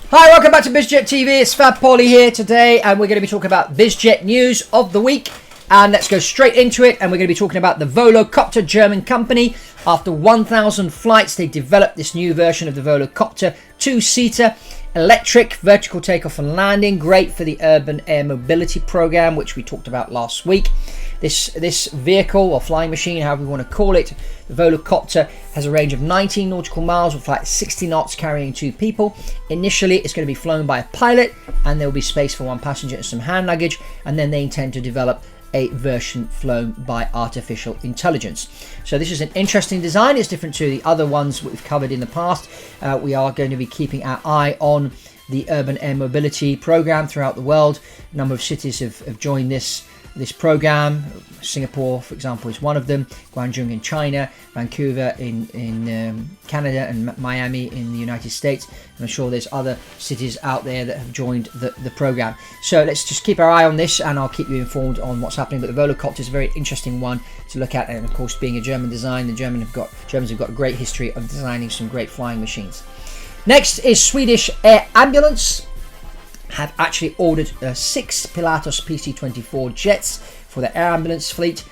Hi, welcome back to BizJet TV. It's Fab Poli here today, and we're going to be talking about BizJet news of the week. And let's go straight into it. And we're going to be talking about the Volocopter German company. After 1,000 flights, they developed this new version of the Volocopter, two-seater, electric, vertical takeoff and landing, great for the urban air mobility program, which we talked about last week. This vehicle or flying machine, however we want to call it, the Volocopter, has a range of 19 nautical miles, will fly at 60 knots, carrying 2 people. Initially, it's going to be flown by a pilot, and there will be space for 1 passenger and some hand luggage, and then they intend to develop a version flown by artificial intelligence. So this is an interesting design. It's different to the other ones we've covered in the past. We are going to be keeping our eye on the urban air mobility program throughout the world. A number of cities have joined this program. Singapore, for example, is one of them. Guangzhou in China, Vancouver in Canada, and Miami in the United States. And I'm sure there's other cities out there that have joined the program. So let's just keep our eye on this, and I'll keep you informed on what's happening. But the Volocopter is a very interesting one to look at, and of course, being a German design, the Germans have got a great history of designing some great flying machines. Next is Swedish Air Ambulance. Have actually ordered 6 Pilatus PC-24 jets for the air ambulance fleet.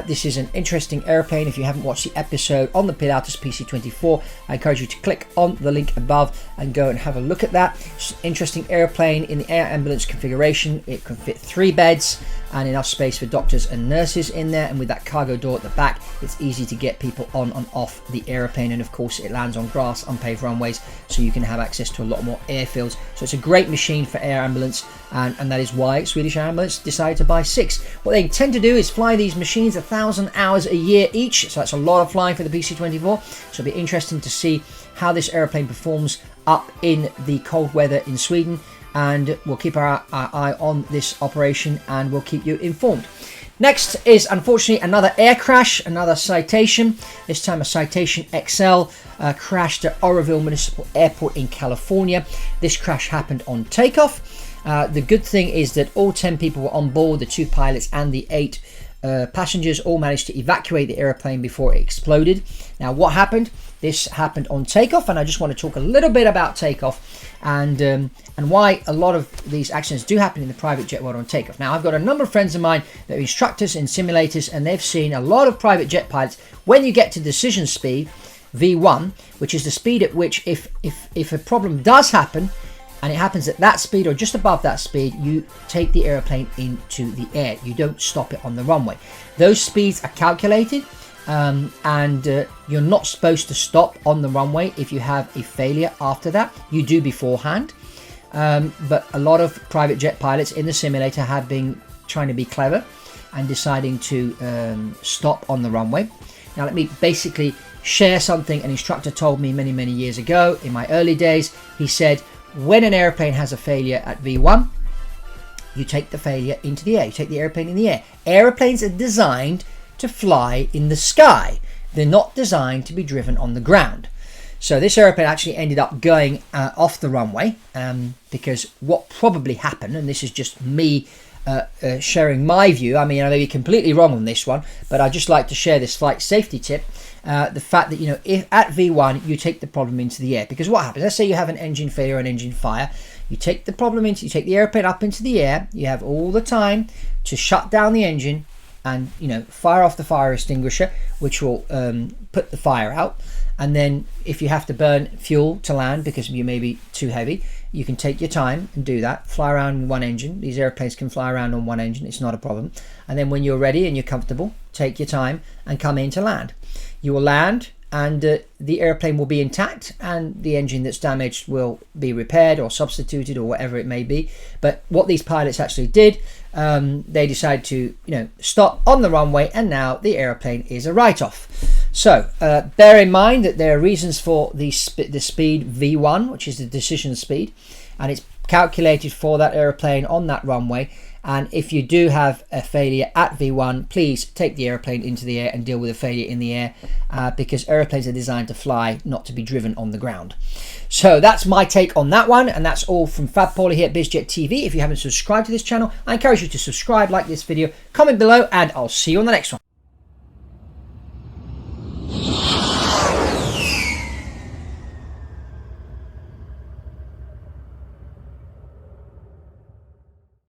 This is an interesting airplane. If you haven't watched the episode on the Pilatus PC-24, I encourage you to click on the link above and go and have a look at that. It's an interesting airplane in the air ambulance configuration. It can fit 3 beds and enough space for doctors and nurses in there, and with that cargo door at the back, it's easy to get people on and off the airplane. And of course, it lands on grass, unpaved runways, so you can have access to a lot more airfields. So it's a great machine for air ambulance, and that is why Swedish Air Ambulance decided to buy 6. What they intend to do is fly these machines 1,000 hours a year each, so that's a lot of flying for the PC-24. So it'll be interesting to see how this airplane performs up in the cold weather in Sweden, and we'll keep our eye on this operation, and we'll keep you informed. Next is, unfortunately, another air crash, another Citation. This time a Citation XL crashed at Oroville Municipal Airport in California. This crash happened on takeoff. The good thing is that all 10 people were on board, the 2 pilots and the 8 passengers all managed to evacuate the airplane before it exploded. Now, what happened? This happened on takeoff, and I just want to talk a little bit about takeoff and why a lot of these accidents do happen in the private jet world on takeoff. Now, I've got a number of friends of mine that are instructors in simulators, and they've seen a lot of private jet pilots, when you get to decision speed, V1, which is the speed at which if a problem does happen, and it happens at that speed or just above that speed, you take the airplane into the air. You don't stop it on the runway. Those speeds are calculated, and you're not supposed to stop on the runway if you have a failure after that. You do beforehand, but a lot of private jet pilots in the simulator have been trying to be clever and deciding to stop on the runway. Now, let me basically share something an instructor told me many years ago in my early days. He said, when an airplane has a failure at V1, you take the failure into the air. You take the airplane in the air. Airplanes are designed to fly in the sky. They're not designed to be driven on the ground. So this airplane actually ended up going off the runway because what probably happened, and this is just me sharing my view. I mean, I may be completely wrong on this one, but I'd just like to share this flight safety tip. The fact that, if at V1 you take the problem into the air, because what happens, let's say you have an engine failure or an engine fire, you take the airplane up into the air, you have all the time to shut down the engine and fire off the fire extinguisher, which will put the fire out. And then if you have to burn fuel to land because you may be too heavy, you can take your time and do that. Fly around with one engine. These airplanes can fly around on one engine. It's not a problem. And then when you're ready and you're comfortable, take your time and come in to land. You will land, and the airplane will be intact, and the engine that's damaged will be repaired or substituted or whatever it may be. But what these pilots actually did, they decided to stop on the runway, and now the airplane is a write-off. So bear in mind that there are reasons for the speed V1, which is the decision speed, and it's calculated for that airplane on that runway. And if you do have a failure at V1, please take the airplane into the air and deal with a failure in the air, because airplanes are designed to fly, not to be driven on the ground. So that's my take on that one, and that's all from Fab Poli here at BizJet TV. If you haven't subscribed to this channel, I encourage you to subscribe, like this video, comment below, and I'll see you on the next one.